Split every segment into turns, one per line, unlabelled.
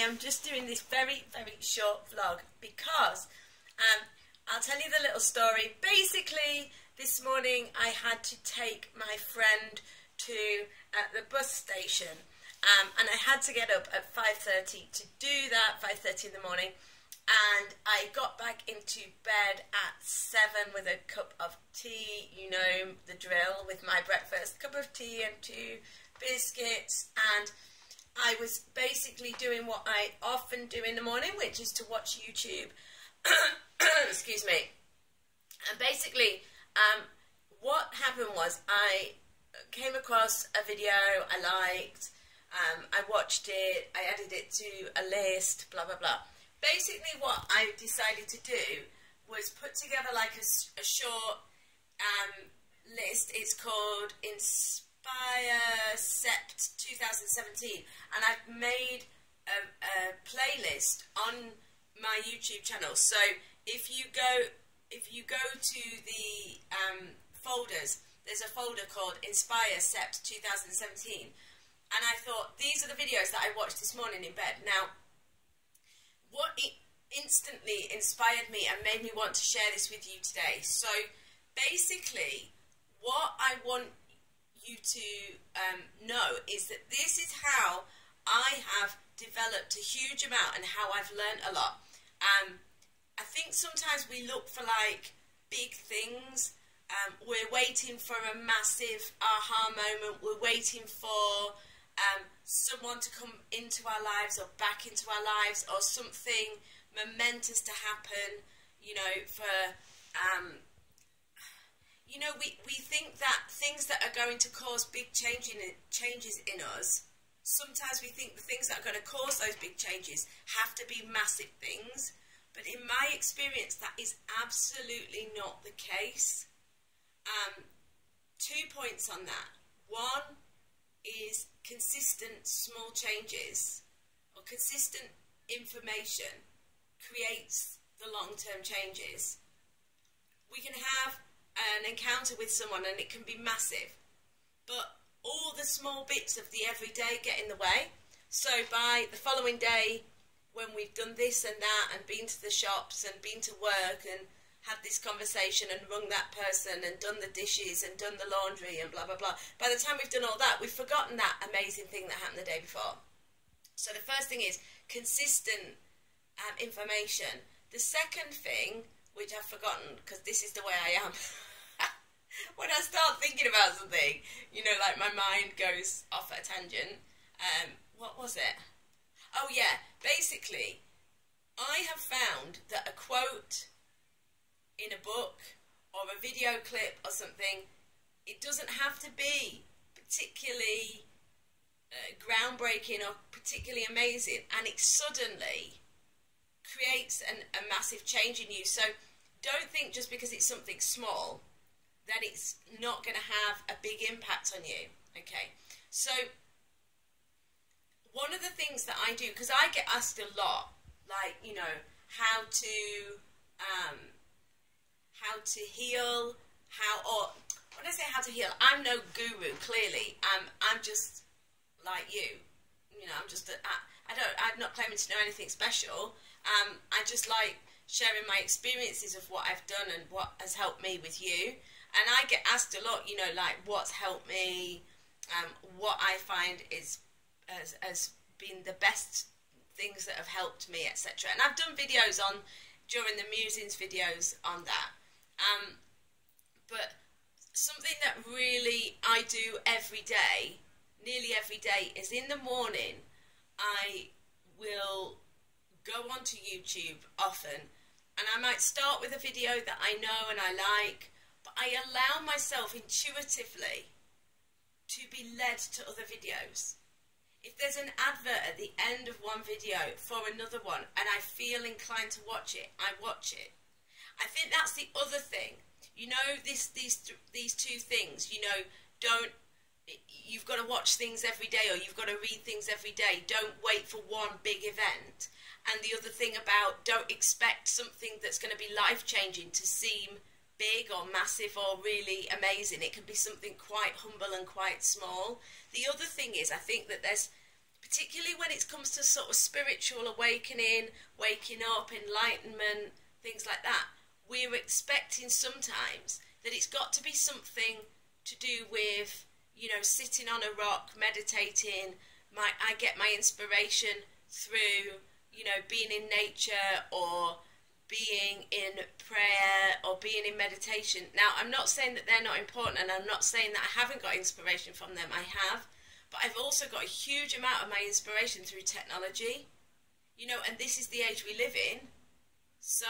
am just doing this very, very short vlog because I'll tell you the little story. Basically, this morning I had to take my friend to the bus station, and I had to get up at 5:30 to do that, 5:30 in the morning, and I got back into bed at 7 with a cup of tea, you know the drill, with my breakfast, cup of tea and 2 biscuits, and I was basically doing what I often do in the morning, which is to watch YouTube. Excuse me. And basically, what happened was I came across a video I liked, I watched it, I added it to a list, blah, blah, blah. Basically, what I decided to do was put together like a short list. It's called Inspire Sept 2017, and I've made a playlist on my YouTube channel. So if you go to the folders, there's a folder called Inspire Sept 2017, and I thought these are the videos that I watched this morning in bed. Now, what it instantly inspired me and made me want to share this with you today. So basically, what I want you to know is that this is how I have developed a huge amount and how I've learned a lot. I think sometimes we look for like big things. We're waiting for a massive aha moment. We're waiting for someone to come into our lives or back into our lives, or something momentous to happen, you know, for you know, we think that things that are going to cause big changes in us, sometimes we think the things that are going to cause those big changes have to be massive things, but in my experience that is absolutely not the case. 2 points on that. One is consistent small changes, or consistent information creates the long-term changes. We can have an encounter with someone and it can be massive, but all the small bits of the everyday get in the way. So by the following day, when we've done this and that and been to the shops and been to work and had this conversation and rung that person and done the dishes and done the laundry and blah, blah, blah, by the time we've done all that, we've forgotten that amazing thing that happened the day before. So the first thing is consistent information. The second thing, which I've forgotten because this is the way I am, when I start thinking about something, you know, like my mind goes off at a tangent. What was it? Oh yeah, basically, I have found that a quote in a book or a video clip or something, it doesn't have to be particularly groundbreaking or particularly amazing, and it suddenly creates a massive change in you. So don't think just because it's something small that it's not going to have a big impact on you. Okay, so one of the things that I do, because I get asked a lot, like, you know, how to heal, or when I say how to heal, I'm no guru, clearly. I'm just like you. You know, I'm not claiming to know anything special. I just like sharing my experiences of what I've done and what has helped me with you. And I get asked a lot, you know, like what's helped me, what I find is has been the best things that have helped me, etc. And I've done videos during the musings videos on that. But something that really I do every day, nearly every day, is in the morning I will go onto YouTube often, and I might start with a video that I know and I like, but I allow myself intuitively to be led to other videos. If there's an advert at the end of one video for another one and I feel inclined to watch it, I watch it. I think that's the other thing. You know, these two things, you know, you've got to watch things every day, or you've got to read things every day. Don't wait for one big event. And the other thing about, don't expect something that's going to be life-changing to seem big or massive or really amazing. It can be something quite humble and quite small. The other thing is, I think that there's particularly when it comes to sort of spiritual awakening, waking up, enlightenment, things like that, we're expecting sometimes that it's got to be something to do with, you know, sitting on a rock, meditating. I get my inspiration through, you know, being in nature or being in prayer or being in meditation. Now, I'm not saying that they're not important, and I'm not saying that I haven't got inspiration from them. I have. But I've also got a huge amount of my inspiration through technology. You know, and this is the age we live in. So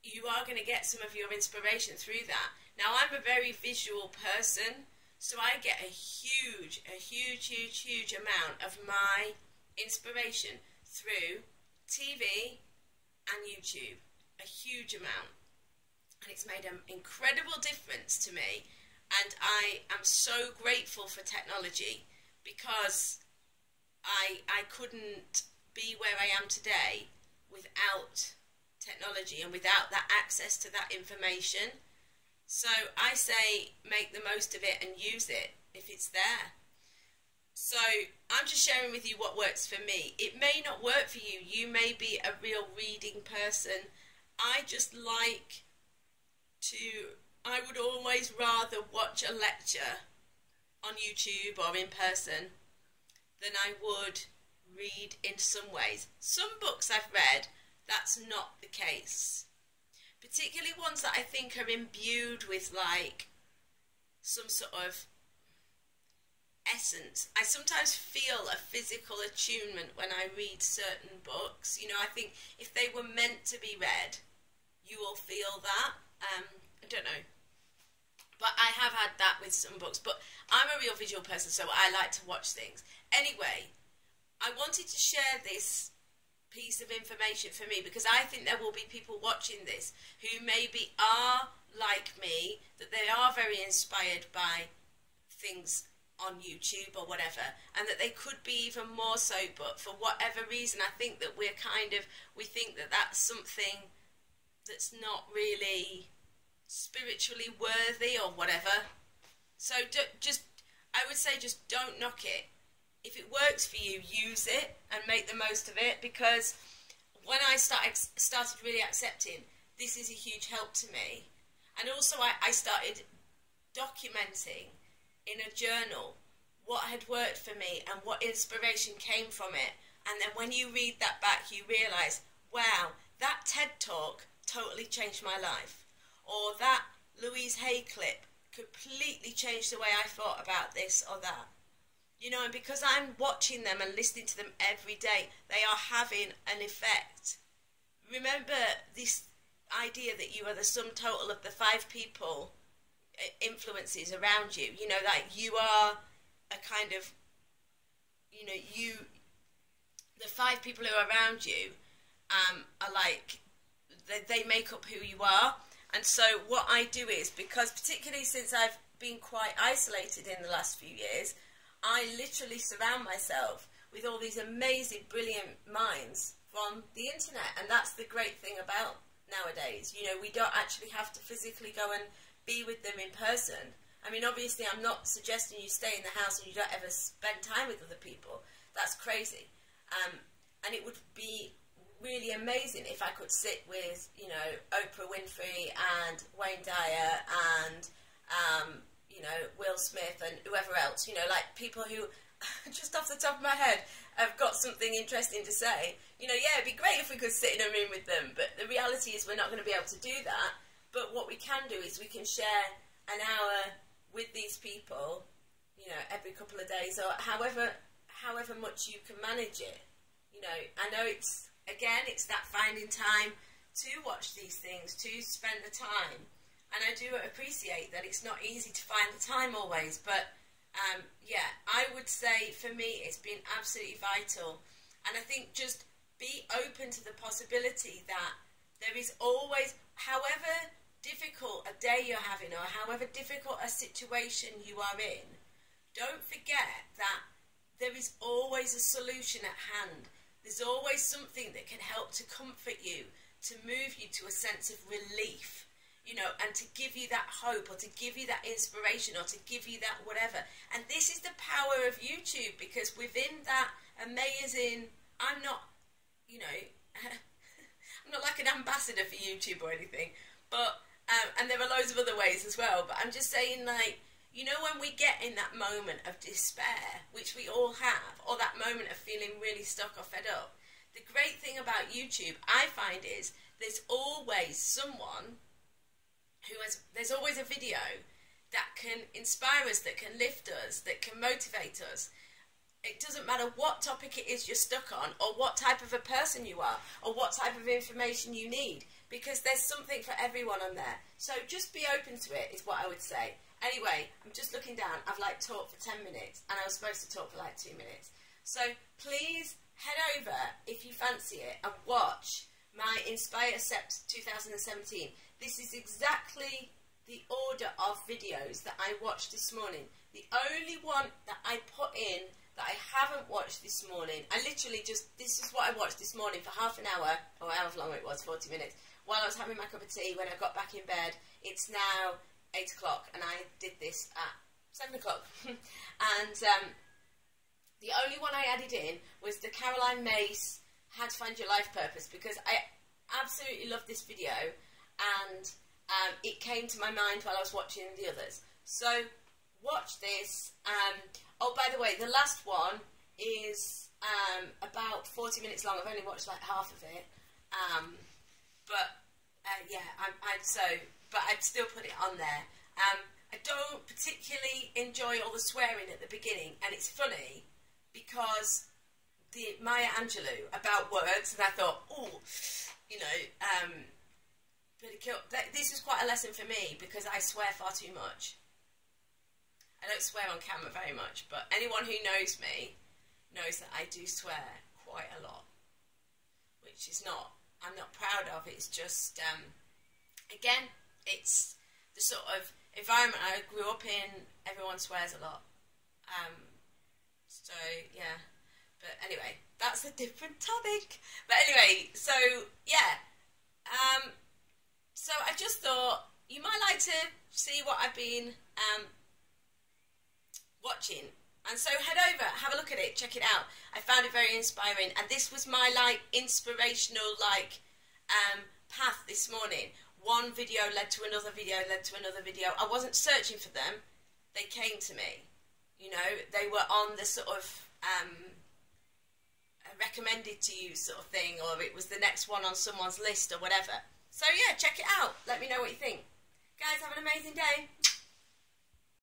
you are going to get some of your inspiration through that. Now, I'm a very visual person, so I get a huge amount of my inspiration through TV and YouTube. A huge amount. And it's made an incredible difference to me. And I am so grateful for technology, because I couldn't be where I am today without technology and without that access to that information. So I say make the most of it and use it if it's there. So I'm just sharing with you what works for me. It may not work for you. You may be a real reading person. I just like I would always rather watch a lecture on YouTube or in person than I would read in some ways. Some books I've read, that's not the case. Particularly ones that I think are imbued with like some sort of essence. I sometimes feel a physical attunement when I read certain books. You know, I think if they were meant to be read, you will feel that. I don't know. But I have had that with some books. But I'm a real visual person, so I like to watch things. Anyway, I wanted to share this piece of information for me, because I think there will be people watching this who maybe are like me, that they are very inspired by things on YouTube or whatever, and that they could be even more so, but for whatever reason I think that we think that that's something that's not really spiritually worthy or whatever. So I would say just don't knock it. If it works for you, use it and make the most of it, because when I started really accepting, this is a huge help to me. And also I started documenting in a journal what had worked for me and what inspiration came from it. And then when you read that back, you realise, wow, that TED Talk totally changed my life. Or that Louise Hay clip completely changed the way I thought about this or that. You know, and because I'm watching them and listening to them every day, they are having an effect. Remember this idea that you are the sum total of the 5 people influences around you. You know, like you are a kind of, you know, the 5 people who are around you are like, they make up who you are. And so what I do is, because particularly since I've been quite isolated in the last few years, I literally surround myself with all these amazing, brilliant minds from the internet. And that's the great thing about nowadays. You know, we don't actually have to physically go and be with them in person. I mean, obviously, I'm not suggesting you stay in the house and you don't ever spend time with other people. That's crazy. And it would be really amazing if I could sit with, you know, Oprah Winfrey and Wayne Dyer and, you know, Will Smith and whoever else, you know, like people who, just off the top of my head, have got something interesting to say. You know, yeah, it'd be great if we could sit in a room with them, but the reality is we're not going to be able to do that. But what we can do is we can share an hour with these people, you know, every couple of days, or however much you can manage it. You know, I know it's, again, it's that finding time to watch these things, to spend the time. And I do appreciate that it's not easy to find the time always, but yeah, I would say for me it's been absolutely vital. And I think just be open to the possibility that there is always, however difficult a day you're having or however difficult a situation you are in, don't forget that there is always a solution at hand. There's always something that can help to comfort you, to move you to a sense of relief. you know, and to give you that hope, or to give you that inspiration, or to give you that whatever. And this is the power of YouTube, because within that amazing, I'm not, you know, I'm not like an ambassador for YouTube or anything, but, and there are loads of other ways as well, but I'm just saying, like, you know, when we get in that moment of despair, which we all have, or that moment of feeling really stuck or fed up, the great thing about YouTube, I find, is there's always someone there's always a video that can inspire us, that can lift us, that can motivate us. It doesn't matter what topic it is you're stuck on, or what type of a person you are, or what type of information you need, because there's something for everyone on there. So just be open to it, is what I would say. Anyway, I'm just looking down. I've like talked for 10 minutes, and I was supposed to talk for like 2 minutes. So please head over, if you fancy it, and watch my Inspire Sept 2017. This is exactly the order of videos that I watched this morning. The only one that I put in that I haven't watched this morning, I literally just, this is what I watched this morning for half an hour, or however long it was, 40 minutes, while I was having my cup of tea. When I got back in bed, it's now 8 o'clock, and I did this at 7 o'clock. And the only one I added in was the Caroline Myss How to Find Your Life Purpose, because I absolutely love this video, and it came to my mind while I was watching the others. So watch this. Oh, by the way, the last one is about 40 minutes long. I've only watched like half of it, yeah, but I'd still put it on there. I don't particularly enjoy all the swearing at the beginning, and it's funny because the Maya Angelou about words, and I thought, oh, you know, this is quite a lesson for me, because I swear far too much. I don't swear on camera very much, but anyone who knows me knows that I do swear quite a lot, which is not, I'm not proud of. It's just, again, it's the sort of environment I grew up in. Everyone swears a lot. So, yeah. But anyway, that's a different topic. But anyway, so, yeah. So I just thought you might like to see what I've been watching. And so head over, have a look at it, check it out. I found it very inspiring. And this was my, like, inspirational, like, path this morning. One video led to another video, led to another video. I wasn't searching for them. They came to me. You know, they were on the sort of recommended to you sort of thing, or it was the next one on someone's list or whatever. So yeah, check it out. Let me know what you think. Guys, have an amazing day.